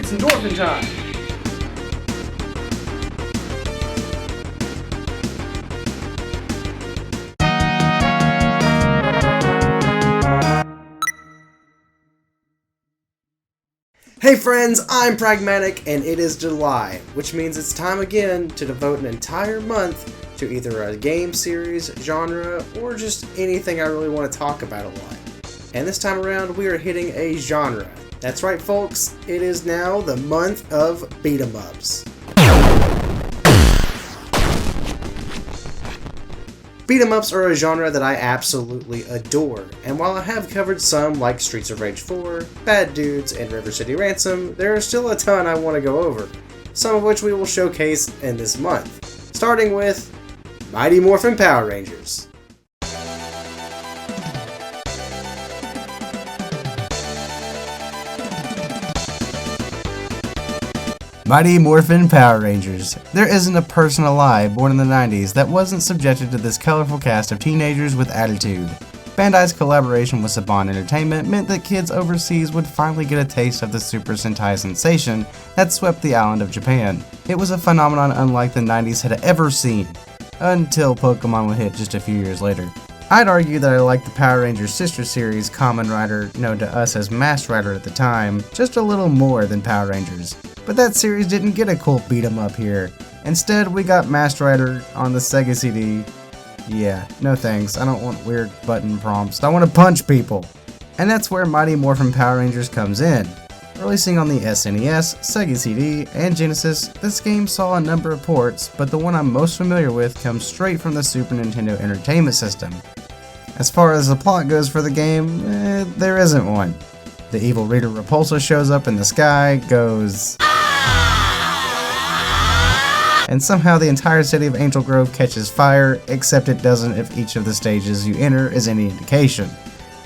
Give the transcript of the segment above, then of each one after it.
It's Morphin Time! Hey friends, I'm Pragmatik, and it is July, which means it's time again to devote an entire month to either a game series, genre, or just anything I really want to talk about a lot. And this time around, we are hitting a genre. That's right folks, it is now the month of beat-em-ups. Beat-em-ups are a genre that I absolutely adore, and while I have covered some like Streets of Rage 4, Bad Dudes, and River City Ransom, there are still a ton I want to go over, some of which we will showcase in this month, starting with Mighty Morphin Power Rangers. Mighty Morphin Power Rangers. There isn't a person alive born in the 90s that wasn't subjected to this colorful cast of teenagers with attitude. Bandai's collaboration with Saban Entertainment meant that kids overseas would finally get a taste of the Super Sentai sensation that swept the island of Japan. It was a phenomenon unlike the 90s had ever seen, until Pokemon would hit just a few years later. I'd argue that I liked the Power Rangers sister series, Kamen Rider, known to us as Masked Rider at the time, just a little more than Power Rangers. But that series didn't get a cool beat 'em up here. Instead, we got Masked Rider on the Sega CD. Yeah, no thanks, I don't want weird button prompts, I want to punch people! And that's where Mighty Morphin Power Rangers comes in. Releasing on the SNES, Sega CD, and Genesis, this game saw a number of ports, but the one I'm most familiar with comes straight from the Super Nintendo Entertainment System. As far as the plot goes for the game, there isn't one. The evil Rita Repulsa shows up in the sky, goes... and somehow the entire city of Angel Grove catches fire, except it doesn't if each of the stages you enter is any indication.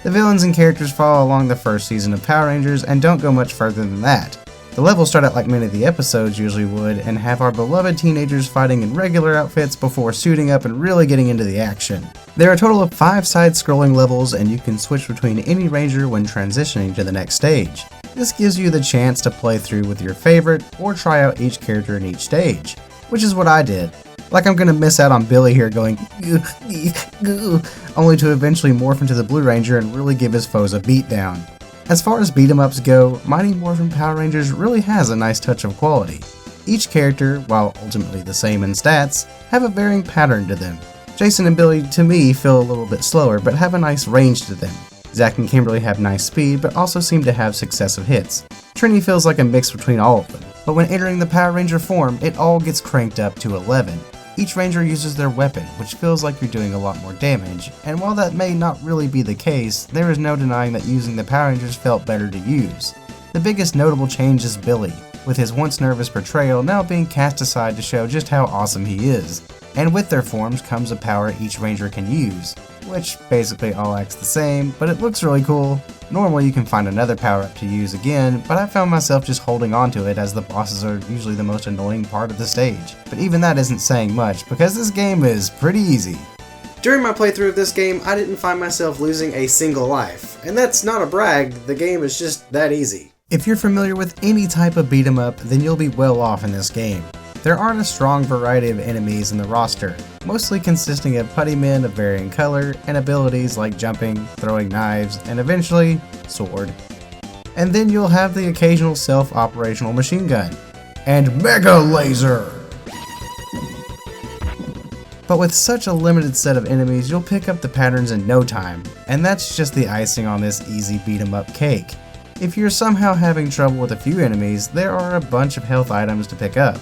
The villains and characters follow along the first season of Power Rangers and don't go much further than that. The levels start out like many of the episodes usually would and have our beloved teenagers fighting in regular outfits before suiting up and really getting into the action. There are a total of 5 side-scrolling levels and you can switch between any ranger when transitioning to the next stage. This gives you the chance to play through with your favorite or try out each character in each stage, which is what I did. Like I'm gonna miss out on Billy here going only to eventually morph into the Blue Ranger and really give his foes a beatdown. As far as beat-em-ups go, Mighty Morphin Power Rangers really has a nice touch of quality. Each character, while ultimately the same in stats, have a varying pattern to them. Jason and Billy, to me, feel a little bit slower, but have a nice range to them. Zack and Kimberly have nice speed, but also seem to have successive hits. Trini feels like a mix between all of them, but when entering the Power Ranger form, it all gets cranked up to 11. Each Ranger uses their weapon, which feels like you're doing a lot more damage, and while that may not really be the case, there is no denying that using the Power Rangers felt better to use. The biggest notable change is Billy, with his once nervous portrayal now being cast aside to show just how awesome he is. And with their forms comes a power each Ranger can use, which basically all acts the same, but it looks really cool. Normally you can find another power up to use again, but I found myself just holding on to it as the bosses are usually the most annoying part of the stage. But even that isn't saying much, because this game is pretty easy. During my playthrough of this game, I didn't find myself losing a single life, and that's not a brag, the game is just that easy. If you're familiar with any type of beat 'em up, then you'll be well off in this game. There aren't a strong variety of enemies in the roster, mostly consisting of putty men of varying color and abilities like jumping, throwing knives, and eventually, sword. And then you'll have the occasional self-operational machine gun, and Mega Laser! But with such a limited set of enemies, you'll pick up the patterns in no time, and that's just the icing on this easy beat 'em up cake. If you're somehow having trouble with a few enemies, there are a bunch of health items to pick up.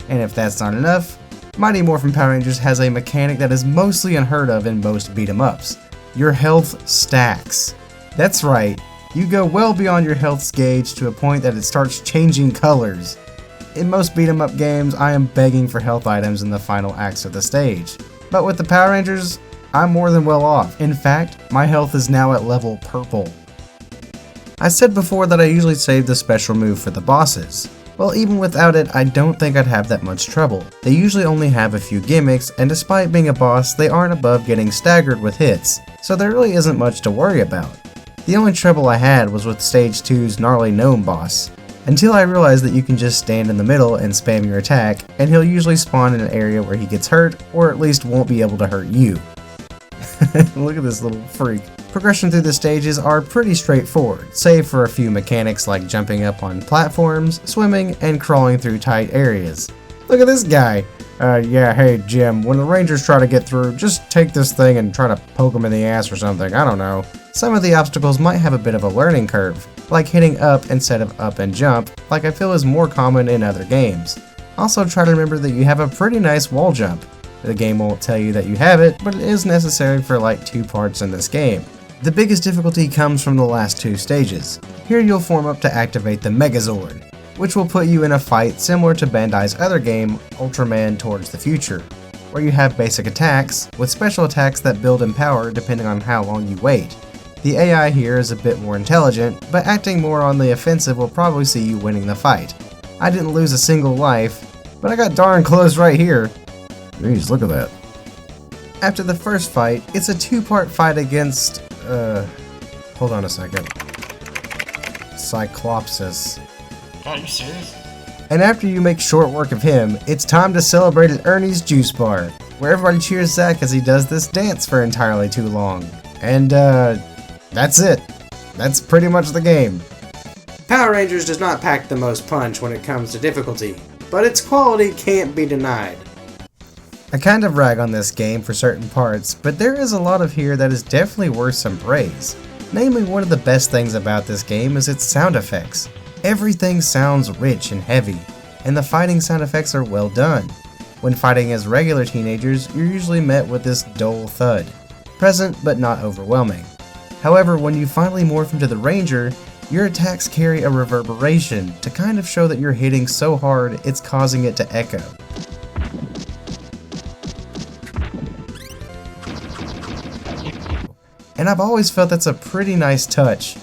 And if that's not enough, Mighty Morphin Power Rangers has a mechanic that is mostly unheard of in most beat-em-ups. Your health stacks. That's right, you go well beyond your health gauge to a point that it starts changing colors. In most beat-em-up games, I am begging for health items in the final acts of the stage. But with the Power Rangers, I'm more than well off. In fact, my health is now at level purple. I said before that I usually save the special move for the bosses. Well, even without it, I don't think I'd have that much trouble. They usually only have a few gimmicks, and despite being a boss, they aren't above getting staggered with hits, so there really isn't much to worry about. The only trouble I had was with Stage 2's gnarly gnome boss. until I realized that you can just stand in the middle and spam your attack, and he'll usually spawn in an area where he gets hurt, or at least won't be able to hurt you. Look at this little freak. Progression through the stages are pretty straightforward, save for a few mechanics like jumping up on platforms, swimming, and crawling through tight areas. Look at this guy! Yeah, hey Jim, when the Rangers try to get through, just take this thing and try to poke them in the ass or something, I don't know. Some of the obstacles might have a bit of a learning curve, like hitting up instead of up and jump, like I feel is more common in other games. Also try to remember that you have a pretty nice wall jump. The game won't tell you that you have it, but it is necessary for like 2 parts in this game. The biggest difficulty comes from the last 2 stages. Here you'll form up to activate the Megazord, which will put you in a fight similar to Bandai's other game, Ultraman Towards the Future, where you have basic attacks, with special attacks that build in power depending on how long you wait. The AI here is a bit more intelligent, but acting more on the offensive will probably see you winning the fight. I didn't lose a single life, but I got darn close right here. Jeez, look at that. After the first fight, it's a 2-part fight against, hold on a second. Cyclopsis. Are you serious? And after you make short work of him, it's time to celebrate at Ernie's Juice Bar, where everybody cheers Zach as he does this dance for entirely too long. And, that's it. That's pretty much the game. Power Rangers does not pack the most punch when it comes to difficulty, but its quality can't be denied. I kind of rag on this game for certain parts, but there is a lot of here that is definitely worth some praise. Namely, one of the best things about this game is its sound effects. Everything sounds rich and heavy, and the fighting sound effects are well done. When fighting as regular teenagers, you're usually met with this dull thud, present but not overwhelming. However, when you finally morph into the Ranger, your attacks carry a reverberation to kind of show that you're hitting so hard it's causing it to echo. And I've always felt that's a pretty nice touch.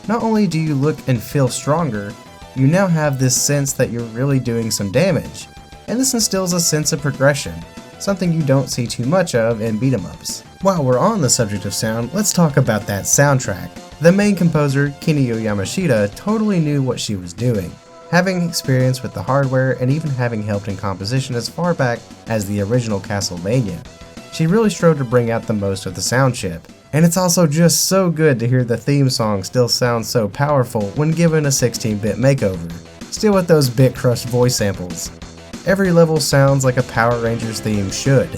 Not only do you look and feel stronger, you now have this sense that you're really doing some damage. And this instills a sense of progression, something you don't see too much of in beat-em-ups. While we're on the subject of sound, let's talk about that soundtrack. The main composer, Kinuyo Yamashita, totally knew what she was doing, having experience with the hardware and even having helped in composition as far back as the original Castlevania. She really strove to bring out the most of the sound chip. And it's also just so good to hear the theme song still sound so powerful when given a 16-bit makeover, still with those bit crushed voice samples. Every level sounds like a Power Rangers theme should.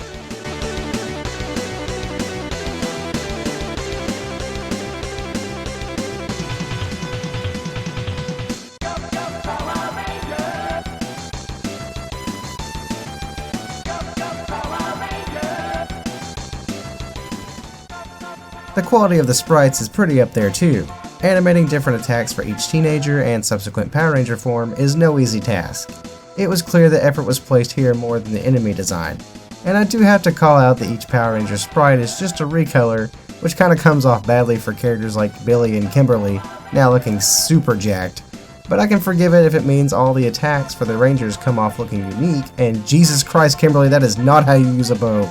The quality of the sprites is pretty up there too. Animating different attacks for each teenager and subsequent Power Ranger form is no easy task. It was clear that effort was placed here more than the enemy design. And I do have to call out that each Power Ranger sprite is just a recolor, which kinda comes off badly for characters like Billy and Kimberly, now looking super jacked. But I can forgive it if it means all the attacks for the Rangers come off looking unique, and Jesus Christ Kimberly, that is not how you use a bow.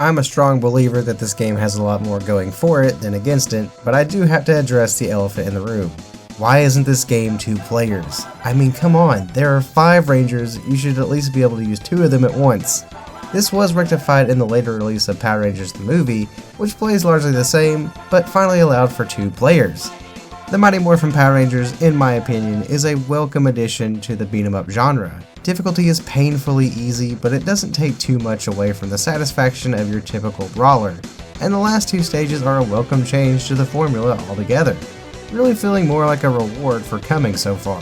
I'm a strong believer that this game has a lot more going for it than against it, but I do have to address the elephant in the room. Why isn't this game 2 players? I mean, come on, there are 5 Rangers, you should at least be able to use 2 of them at once. This was rectified in the later release of Power Rangers the movie, which plays largely the same, but finally allowed for 2 players. The Mighty Morphin Power Rangers, in my opinion, is a welcome addition to the beat-em-up genre. Difficulty is painfully easy, but it doesn't take too much away from the satisfaction of your typical brawler, and the last 2 stages are a welcome change to the formula altogether, really feeling more like a reward for coming so far.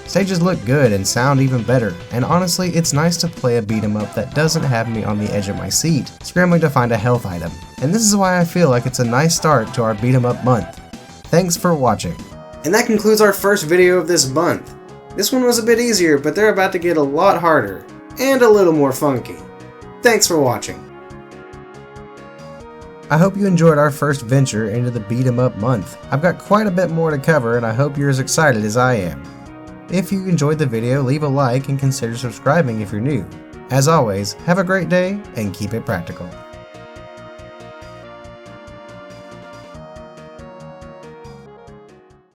Stages look good and sound even better, and honestly it's nice to play a beat-em-up that doesn't have me on the edge of my seat, scrambling to find a health item, and this is why I feel like it's a nice start to our beat-em-up month. Thanks for watching. And that concludes our first video of this month. This one was a bit easier, but they're about to get a lot harder, and a little more funky. Thanks for watching. I hope you enjoyed our first venture into the beat 'em up month. I've got quite a bit more to cover, and I hope you're as excited as I am. If you enjoyed the video, leave a like and consider subscribing if you're new. As always, have a great day and keep it practical.